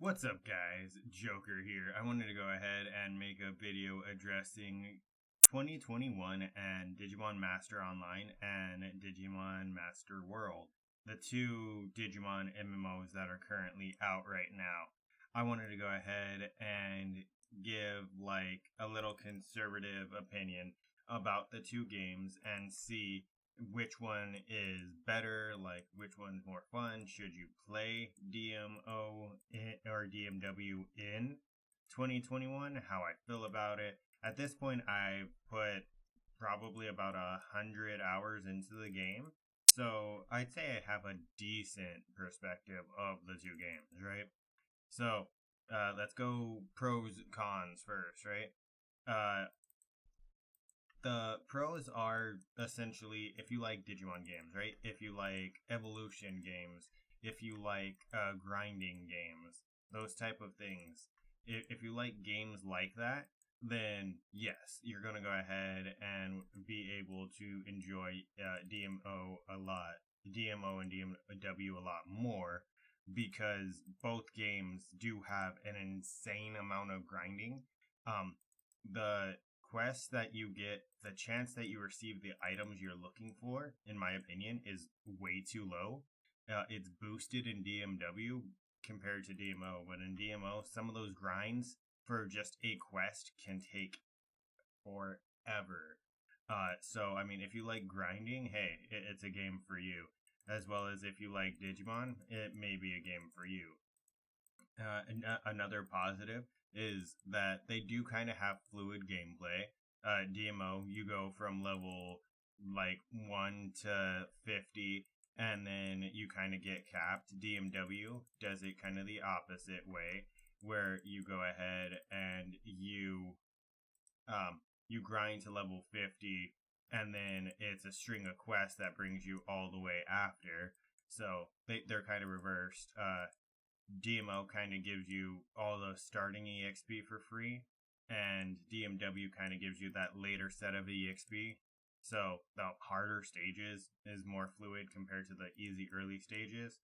What's up, guys? Joker here. I wanted to go ahead and make a video addressing 2021 and Digimon Master Online and Digimon Master World, the two Digimon MMOs that are currently out right now. I wanted to go ahead and give a little conservative opinion about the two games and see which one is better, like which one's more fun. Should you play DMO or DMW in 2021? How I feel about it. At this point, I put probably about 100 hours into the game. So I'd say I have a decent perspective of the two games, right? So let's go pros, cons first, right? The pros are essentially if you like Digimon games, right? If you like evolution games, if you like grinding games, those type of things. If you like games like that, then yes, you're gonna go ahead and be able to enjoy DMO and DMW a lot more because both games do have an insane amount of grinding. The quests that you get, the chance that you receive the items you're looking for, in my opinion, is way too low. It's boosted in DMW compared to DMO, but in DMO, some of those grinds for just a quest can take forever. So, I mean, if you like grinding, hey, it's a game for you. As well as if you like Digimon, it may be a game for you. Another positive is that they do kind of have fluid gameplay. DMO, you go from level like 1 to 50 and then you kind of get capped. DMW does it kind of the opposite way where you go ahead and you grind to level 50 and then it's a string of quests that brings you all the way after. So they're kind of reversed. DMO kind of gives you all the starting EXP for free, and DMW kind of gives you that later set of EXP. So the harder stages is more fluid compared to the easy early stages.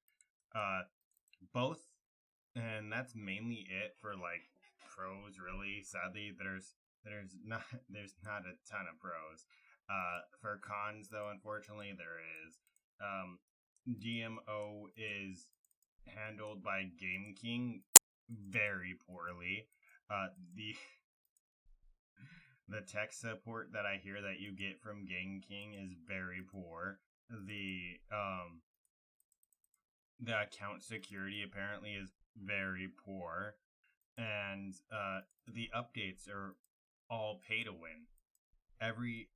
Both, and that's mainly it for like pros. Really, sadly, there's not a ton of pros. For cons, though, unfortunately, there is. DMO is handled by Game King very poorly. The the tech support that I hear that you get from Game King is very poor. The account security apparently is very poor, and the updates are all pay to win.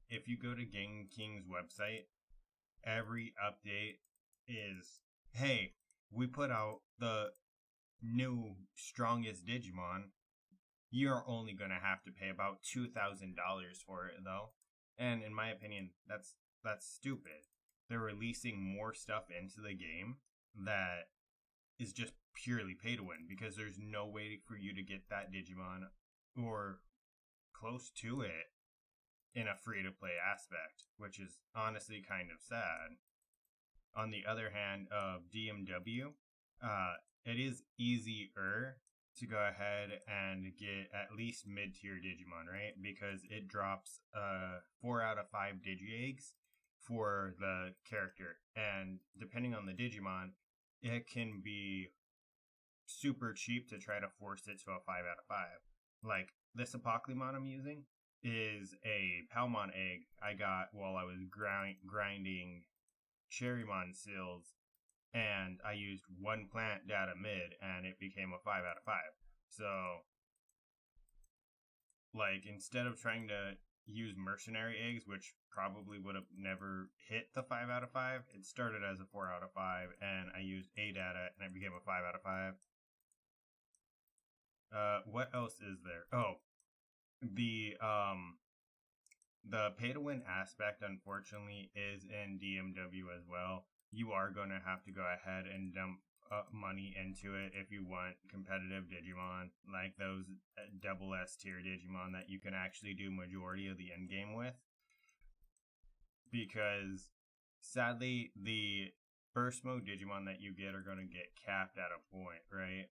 If you go to Game King's website, every update is, hey, we put out the new strongest Digimon. You're only going to have to pay about $2,000 for it, though. And in my opinion, that's stupid. They're releasing more stuff into the game that is just purely pay to win because there's no way for you to get that Digimon or close to it in a free to play aspect, which is honestly kind of sad. On the other hand, of DMW, it is easier to go ahead and get at least mid-tier Digimon, right? Because it drops 4 out of 5 Digi-Eggs for the character. And depending on the Digimon, it can be super cheap to try to force it to a 5 out of 5. Like, this Apoclymon I'm using is a Palmon egg I got while I was grinding Cherrymon seals, and I used one plant data mid and it became a 5 out of 5. So, like, instead of trying to use mercenary eggs, which probably would have never hit the 5 out of 5, it started as a 4 out of 5 and I used A data and it became a 5 out of 5. What else is there? Oh, the pay to win aspect, unfortunately, is in DMW as well. You are going to have to go ahead and dump money into it if you want competitive Digimon, like those double S tier Digimon that you can actually do majority of the end game with. Because sadly, the burst mode Digimon that you get are going to get capped at a point, right?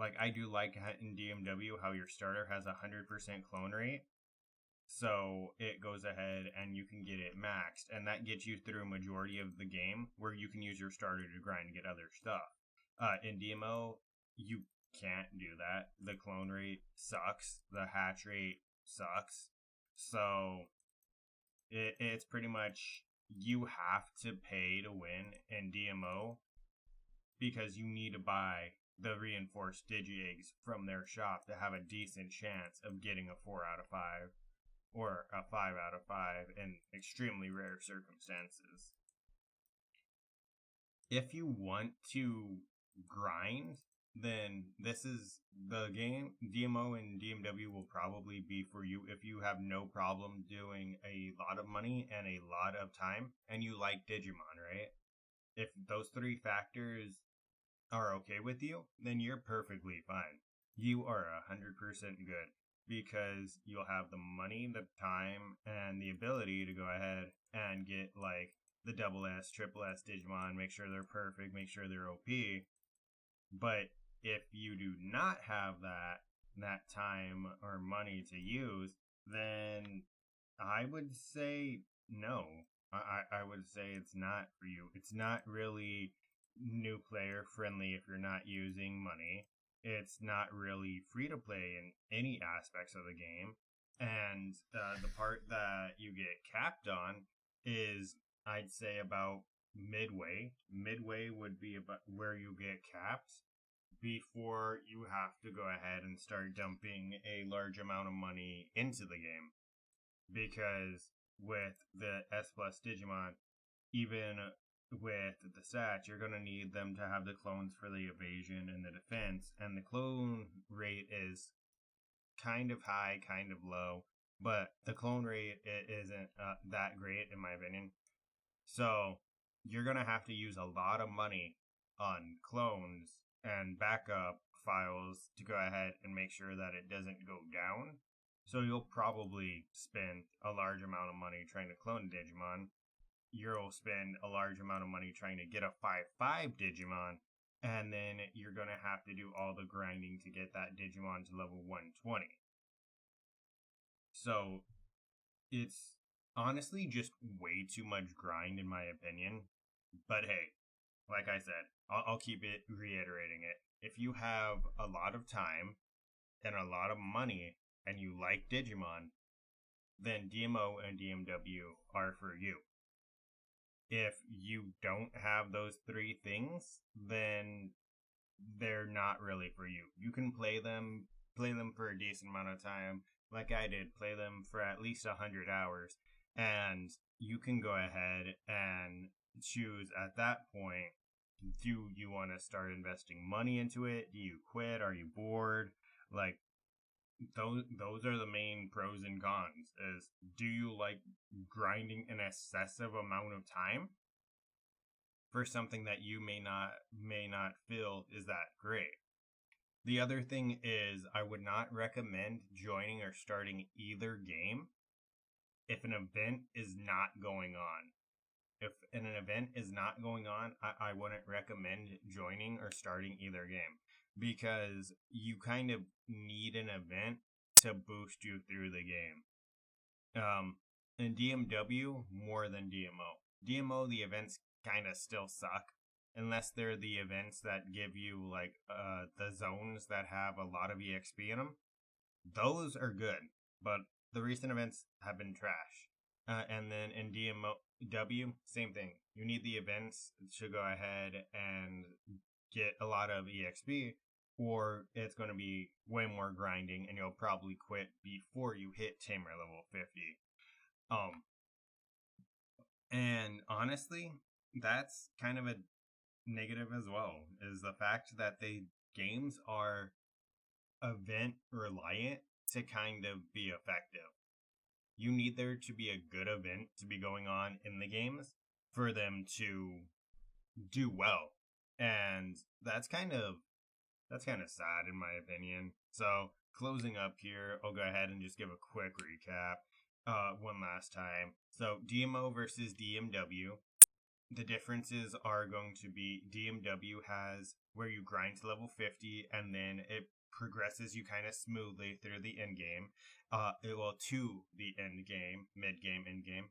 like I do like in DMW how your starter has 100% clone rate. So it goes ahead and you can get it maxed, and that gets you through a majority of the game where you can use your starter to grind and get other stuff. In DMO, you can't do that. The clone rate sucks. The hatch rate sucks. So it's pretty much you have to pay to win in DMO because you need to buy the reinforced digi eggs from their shop to have a decent chance of getting a 4 out of 5 or a 5 out of 5 in extremely rare circumstances. If you want to grind, then this is the game. DMO and DMW will probably be for you if you have no problem doing a lot of money and a lot of time and you like Digimon, right? If those three factors are okay with you, then you're perfectly fine. You are 100% good because you'll have the money, the time, and the ability to go ahead and get like the double S, triple S Digimon, make sure they're perfect, make sure they're OP. But if you do not have that time or money to use, then I would say no. I would say it's not for you. It's not really new player friendly if you're not using money. It's not really free to play in any aspects of the game. And the part that you get capped on is, I'd say, about midway. Midway would be about where you get capped before you have to go ahead and start dumping a large amount of money into the game. Because with the S Plus Digimon, even with the stats, you're going to need them to have the clones for the evasion and the defense. And the clone rate is kind of high, kind of low. But the clone rate isn't that great, in my opinion. So you're going to have to use a lot of money on clones and backup files to go ahead and make sure that it doesn't go down. So you'll probably spend a large amount of money trying to clone a Digimon. You'll spend a large amount of money trying to get a 5-5 Digimon. And then you're going to have to do all the grinding to get that Digimon to level 120. So it's honestly just way too much grind in my opinion. But hey, like I said, I'll keep it reiterating it. If you have a lot of time and a lot of money and you like Digimon, then DMO and DMW are for you. If you don't have those three things, then they're not really for you. You can play them for a decent amount of time, like I did, play them for at least 100 hours, and you can go ahead and choose at that point, do you want to start investing money into it? Do you quit? Are you bored? Like, those are the main pros and cons. Is, do you like grinding an excessive amount of time for something that you may not feel is that great? The other thing is, I would not recommend joining or starting either game if an event is not going on. If an event is not going on, I wouldn't recommend joining or starting either game, because you kind of need an event to boost you through the game. In DMW, more than DMO. DMO, the events kind of still suck, unless they're the events that give you like the zones that have a lot of EXP in them. Those are good, but the recent events have been trash. And then in DMW, same thing. You need the events to go ahead and get a lot of EXP, or it's going to be way more grinding and you'll probably quit before you hit Tamer level 50. And honestly, that's kind of a negative as well, is the fact that the games are event reliant to kind of be effective. You need there to be a good event to be going on in the games for them to do well. And that's kind of sad in my opinion. So closing up here, I'll go ahead and just give a quick recap one last time. So DMO versus DMW. The differences are going to be DMW has where you grind to level 50, and then it progresses you kind of smoothly through the end game, to the end game, mid game, end game,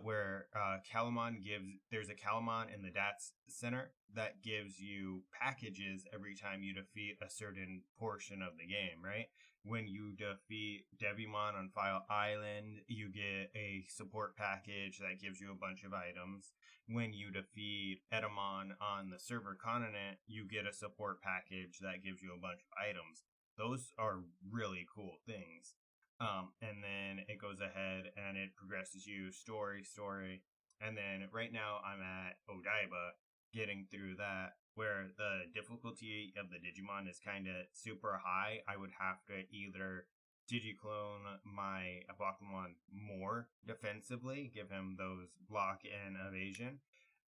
where Calamon there's a Calamon in the DATS center that gives you packages every time you defeat a certain portion of the game, right? When you defeat Devimon on File Island, you get a support package that gives you a bunch of items. When you defeat Edamon on the Server Continent, you get a support package that gives you a bunch of items. Those are really cool things. And then it goes ahead and it progresses you story. And then right now I'm at Odaiba, getting through that, where the difficulty of the Digimon is kind of super high. I would have to either Digiclone my Pokemon more defensively, give him those block and evasion,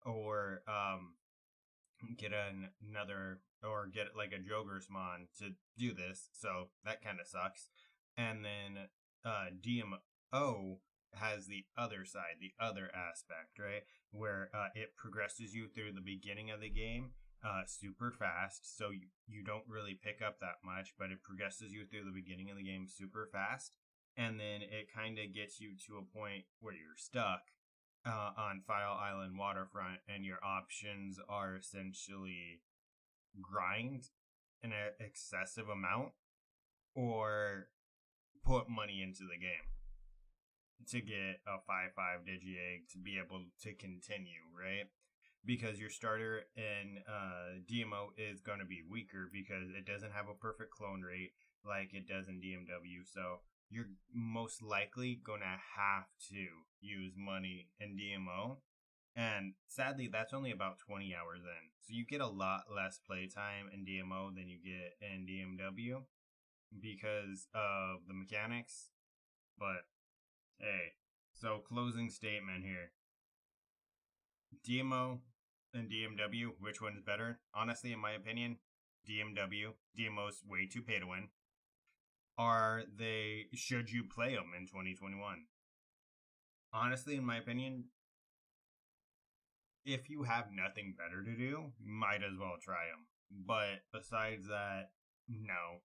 or get another, or get like a Jogersmon to do this. So that kind of sucks. And then DMO has the other side, the other aspect, right? Where it progresses you through the beginning of the game super fast. So you don't really pick up that much, but it progresses you through the beginning of the game super fast. And then it kind of gets you to a point where you're stuck on File Island Waterfront, and your options are essentially grind an excessive amount or put money into the game to get a 5/5 Digi-Egg to be able to continue, right? Because your starter in DMO is going to be weaker because it doesn't have a perfect clone rate like it does in DMW. So you're most likely going to have to use money in DMO. And sadly, that's only about 20 hours in. So you get a lot less playtime in DMO than you get in DMW because of the mechanics. But hey, so closing statement here. DMO and DMW, which one's better? Honestly, in my opinion, DMW. DMO's way too pay to win. Should you play them in 2021? Honestly, in my opinion, if you have nothing better to do, might as well try them. But besides that, no.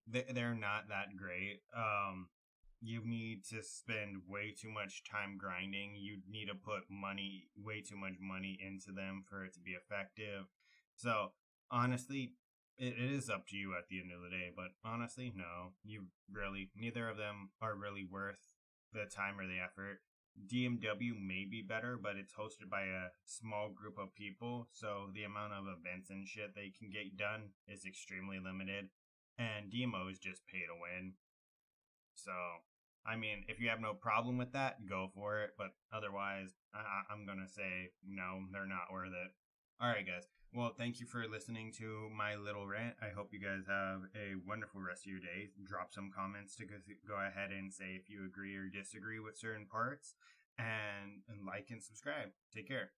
They're not that great. You need to spend way too much time grinding. You need to put way too much money into them for it to be effective. So honestly, it is up to you at the end of the day. But honestly, no, neither of them are really worth the time or the effort. DMW may be better, but it's hosted by a small group of people, so the amount of events and shit they can get done is extremely limited. And DMO is just pay to win. So, I mean, if you have no problem with that, go for it. But otherwise, I'm going to say no, they're not worth it. All right, guys. Well, thank you for listening to my little rant. I hope you guys have a wonderful rest of your day. Drop some comments to go ahead and say if you agree or disagree with certain parts. And like and subscribe. Take care.